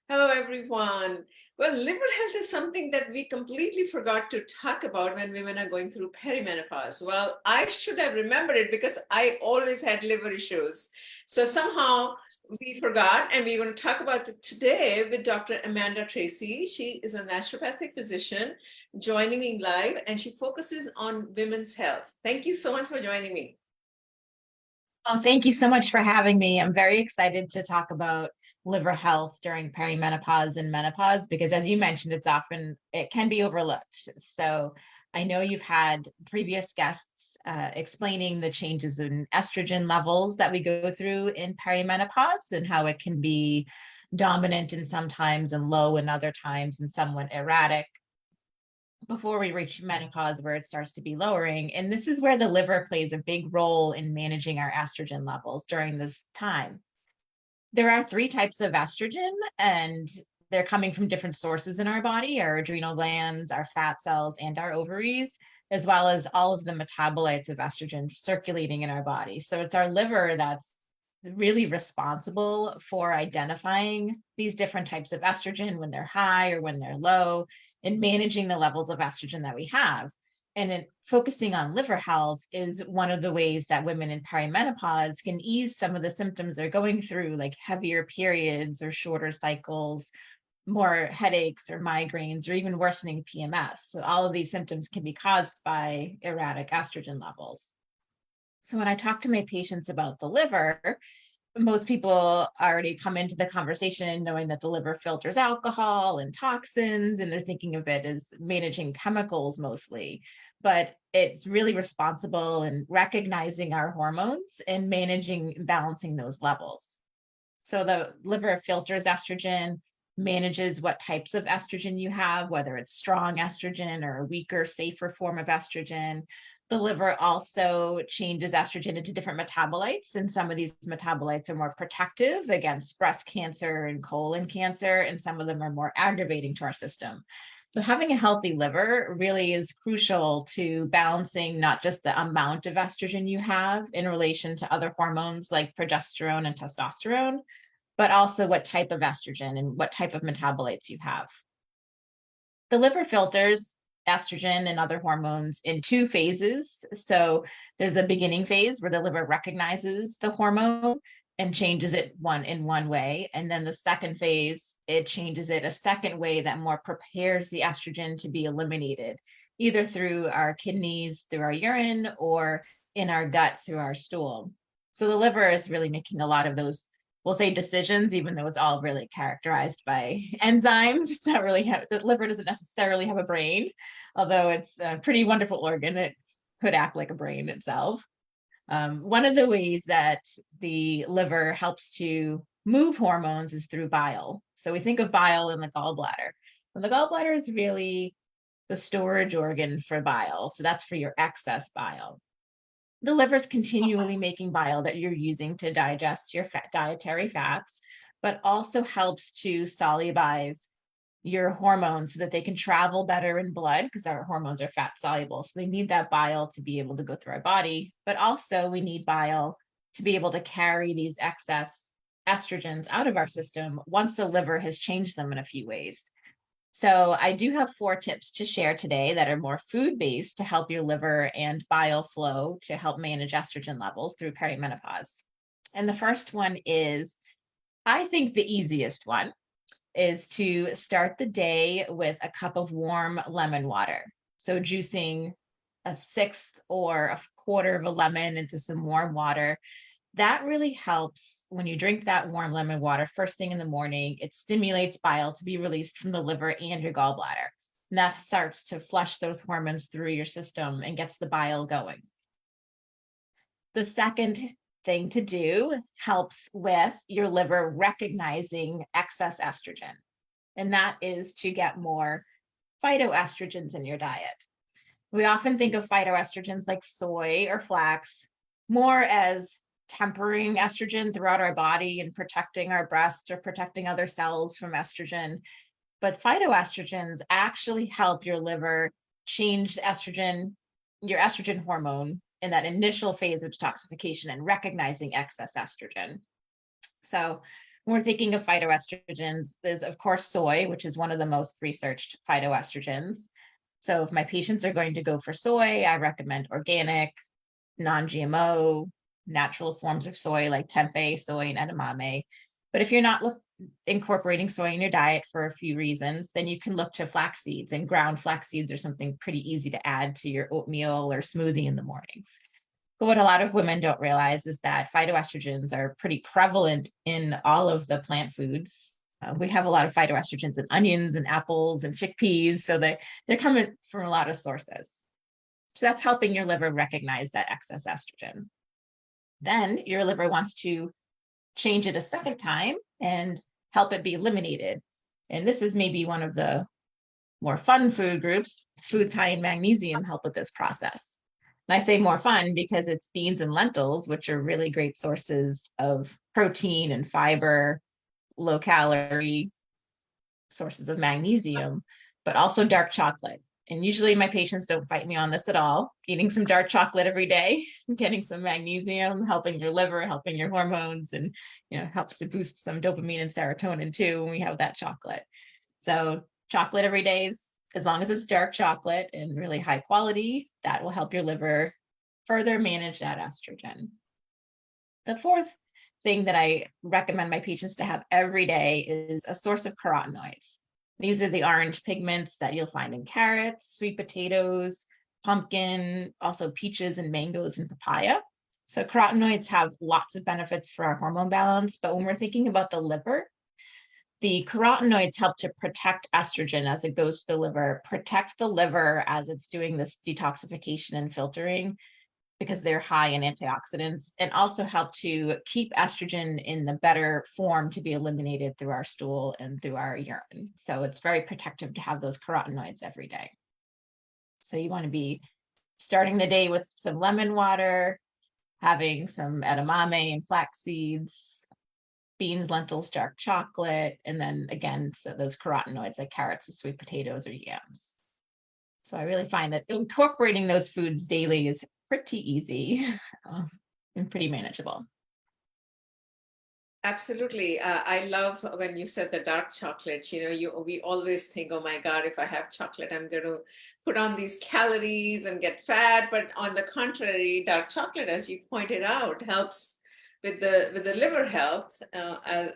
Hello, everyone. Well, liver health is something that we completely forgot to talk about when women are going through perimenopause. Well, I should have remembered it because I always had liver issues. So somehow we forgot, and we're going to talk about it today with Dr. Amanda Tracy. She is a naturopathic physician joining me live, and she focuses on women's health. Thank you so much for joining me. Oh, thank you so much for having me. I'm very excited to talk about liver health during perimenopause and menopause because, as you mentioned, it can be overlooked. So I know you've had previous guests explaining the changes in estrogen levels that we go through in perimenopause and how it can be dominant in some times and low in other times and somewhat erratic before we reach menopause where it starts to be lowering. And this is where the liver plays a big role in managing our estrogen levels during this time. There are three types of estrogen, and they're coming from different sources in our body: our adrenal glands, our fat cells, and our ovaries, as well as all of the metabolites of estrogen circulating in our body. So it's our liver that's really responsible for identifying these different types of estrogen when they're high or when they're low, and managing the levels of estrogen that we have. And then focusing on liver health is one of the ways that women in perimenopause can ease some of the symptoms they're going through, like heavier periods or shorter cycles, more headaches or migraines, or even worsening PMS. So all of these symptoms can be caused by erratic estrogen levels. So when I talk to my patients about the liver, most people already come into the conversation knowing that the liver filters alcohol and toxins, and they're thinking of it as managing chemicals mostly. But it's really responsible in recognizing our hormones and managing, balancing those levels. So the liver filters estrogen, manages what types of estrogen you have, whether it's strong estrogen or a weaker, safer form of estrogen. The liver also changes estrogen into different metabolites, and some of these metabolites are more protective against breast cancer and colon cancer, and some of them are more aggravating to our system. So having a healthy liver really is crucial to balancing not just the amount of estrogen you have in relation to other hormones like progesterone and testosterone, but also what type of estrogen and what type of metabolites you have. The liver filters estrogen and other hormones in two phases. So there's a beginning phase where the liver recognizes the hormone and changes it in one way. And then the second phase, it changes it a second way that more prepares the estrogen to be eliminated, either through our kidneys, through our urine, or in our gut through our stool. So the liver is really making a lot of those, we'll say, decisions, even though it's all really characterized by enzymes. It's not really the liver doesn't necessarily have a brain, although it's a pretty wonderful organ. It could act like a brain itself. One of the ways that the liver helps to move hormones is through bile. So we think of bile in the gallbladder. And the gallbladder is really the storage organ for bile. So that's for your excess bile. The liver is continually making bile that you're using to digest your dietary fats, but also helps to solubilize your hormones so that they can travel better in blood, because our hormones are fat soluble. So they need that bile to be able to go through our body, but also we need bile to be able to carry these excess estrogens out of our system once the liver has changed them in a few ways. So I do have 4 tips to share today that are more food-based to help your liver and bile flow to help manage estrogen levels through perimenopause. And the first one is, I think the easiest one, is to start the day with a cup of warm lemon water. So juicing a sixth or a quarter of a lemon into some warm water. That really helps when you drink that warm lemon water first thing in the morning. It stimulates bile to be released from the liver and your gallbladder. And that starts to flush those hormones through your system and gets the bile going. The second thing to do helps with your liver recognizing excess estrogen, and that is to get more phytoestrogens in your diet. We often think of phytoestrogens like soy or flax more as tempering estrogen throughout our body and protecting our breasts or protecting other cells from estrogen. But phytoestrogens actually help your liver change estrogen, your estrogen hormone, in that initial phase of detoxification and recognizing excess estrogen. So When we're thinking of phytoestrogens, there's of course soy, which is one of the most researched phytoestrogens. So if my patients are going to go for soy, I recommend organic, non-GMO, natural forms of soy like tempeh, soy, and edamame. But if you're not incorporating soy in your diet for a few reasons, then you can look to flax seeds, and ground flax seeds are something pretty easy to add to your oatmeal or smoothie in the mornings. But what a lot of women don't realize is that phytoestrogens are pretty prevalent in all of the plant foods. We have a lot of phytoestrogens in onions and apples and chickpeas, so they're coming from a lot of sources. So that's helping your liver recognize that excess estrogen. Then your liver wants to change it a second time and help it be eliminated. And this is maybe one of the more fun food groups. Foods high in magnesium help with this process. And I say more fun because it's beans and lentils, which are really great sources of protein and fiber, low calorie sources of magnesium, but also dark chocolate. And usually my patients don't fight me on this at all. Eating some dark chocolate every day, getting some magnesium, helping your liver, helping your hormones, and helps to boost some dopamine and serotonin too when we have that chocolate. So chocolate every day, as long as it's dark chocolate and really high quality, that will help your liver further manage that estrogen. The fourth thing that I recommend my patients to have every day is a source of carotenoids. These are the orange pigments that you'll find in carrots, sweet potatoes, pumpkin, also peaches and mangoes and papaya. So carotenoids have lots of benefits for our hormone balance, but when we're thinking about the liver, the carotenoids help to protect estrogen as it goes to the liver, protect the liver as it's doing this detoxification and filtering, because they're high in antioxidants, and also help to keep estrogen in the better form to be eliminated through our stool and through our urine. So it's very protective to have those carotenoids every day. So you want to be starting the day with some lemon water, having some edamame and flax seeds, beans, lentils, dark chocolate, and then again, so those carotenoids like carrots and sweet potatoes or yams. So I really find that incorporating those foods daily is pretty easy and pretty manageable. Absolutely. I love when you said the dark chocolate. We always think, oh my God, if I have chocolate, I'm going to put on these calories and get fat. But on the contrary, dark chocolate, as you pointed out, helps with the liver health,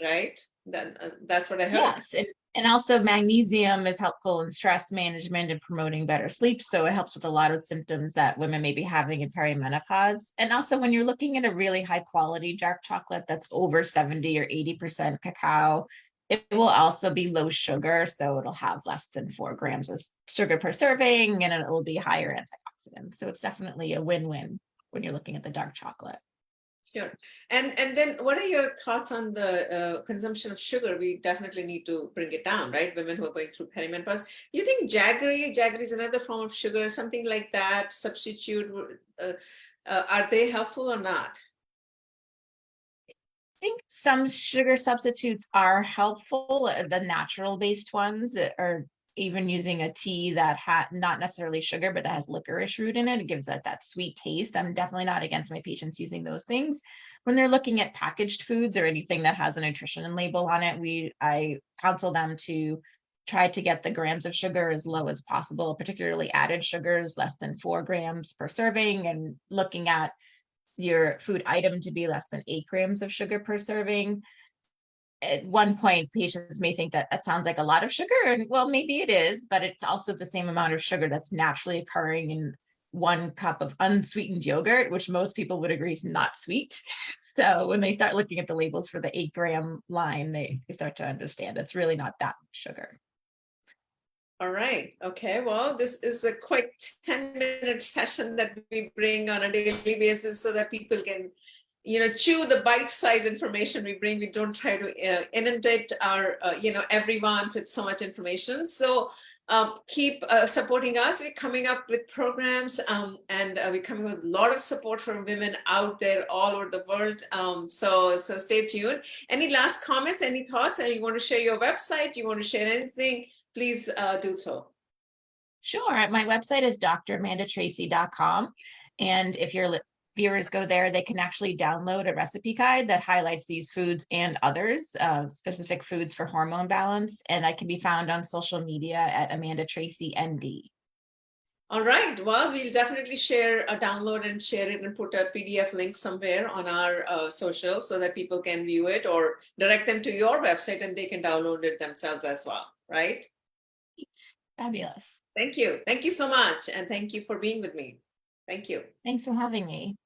right? That's what I heard. Yes, and also magnesium is helpful in stress management and promoting better sleep. So it helps with a lot of symptoms that women may be having in perimenopause. And also when you're looking at a really high quality dark chocolate that's over 70 or 80% cacao, it will also be low sugar. So it'll have less than 4 grams of sugar per serving, and it will be higher antioxidants. So it's definitely a win-win when you're looking at the dark chocolate. Sure. And then what are your thoughts on the consumption of sugar? We definitely need to bring it down, right? Women who are going through perimenopause. You think jaggery is another form of sugar, something like that, substitute, are they helpful or not? I think some sugar substitutes are helpful, the natural based ones, or even using a tea that not necessarily sugar, but that has licorice root in it. It gives that sweet taste. I'm definitely not against my patients using those things. When they're looking at packaged foods or anything that has a nutrition label on it, I counsel them to try to get the grams of sugar as low as possible, particularly added sugars, less than 4 grams per serving, and looking at your food item to be less than 8 grams of sugar per serving. At one point, patients may think that sounds like a lot of sugar, and well, maybe it is, but it's also the same amount of sugar that's naturally occurring in 1 cup of unsweetened yogurt, which most people would agree is not sweet. So when they start looking at the labels for the 8-gram line, they start to understand it's really not that much sugar. All right. Okay. Well, this is a quick 10-minute session that we bring on a daily basis so that people can, chew the bite-sized information we bring. We don't try to inundate our, everyone with so much information. So keep supporting us. We're coming up with programs and we're coming with a lot of support from women out there all over the world. So stay tuned. Any last comments, any thoughts? And you want to share your website? You want to share anything? Please do so. Sure. My website is dramandatracy.com. And if you're viewers go there, they can actually download a recipe guide that highlights these foods and others, specific foods for hormone balance. And I can be found on social media at Amanda Tracy ND. All right. Well, we'll definitely share a download and share it and put a PDF link somewhere on our social so that people can view it or direct them to your website and they can download it themselves as well. Right? Fabulous. Thank you. Thank you so much. And thank you for being with me. Thank you. Thanks for having me.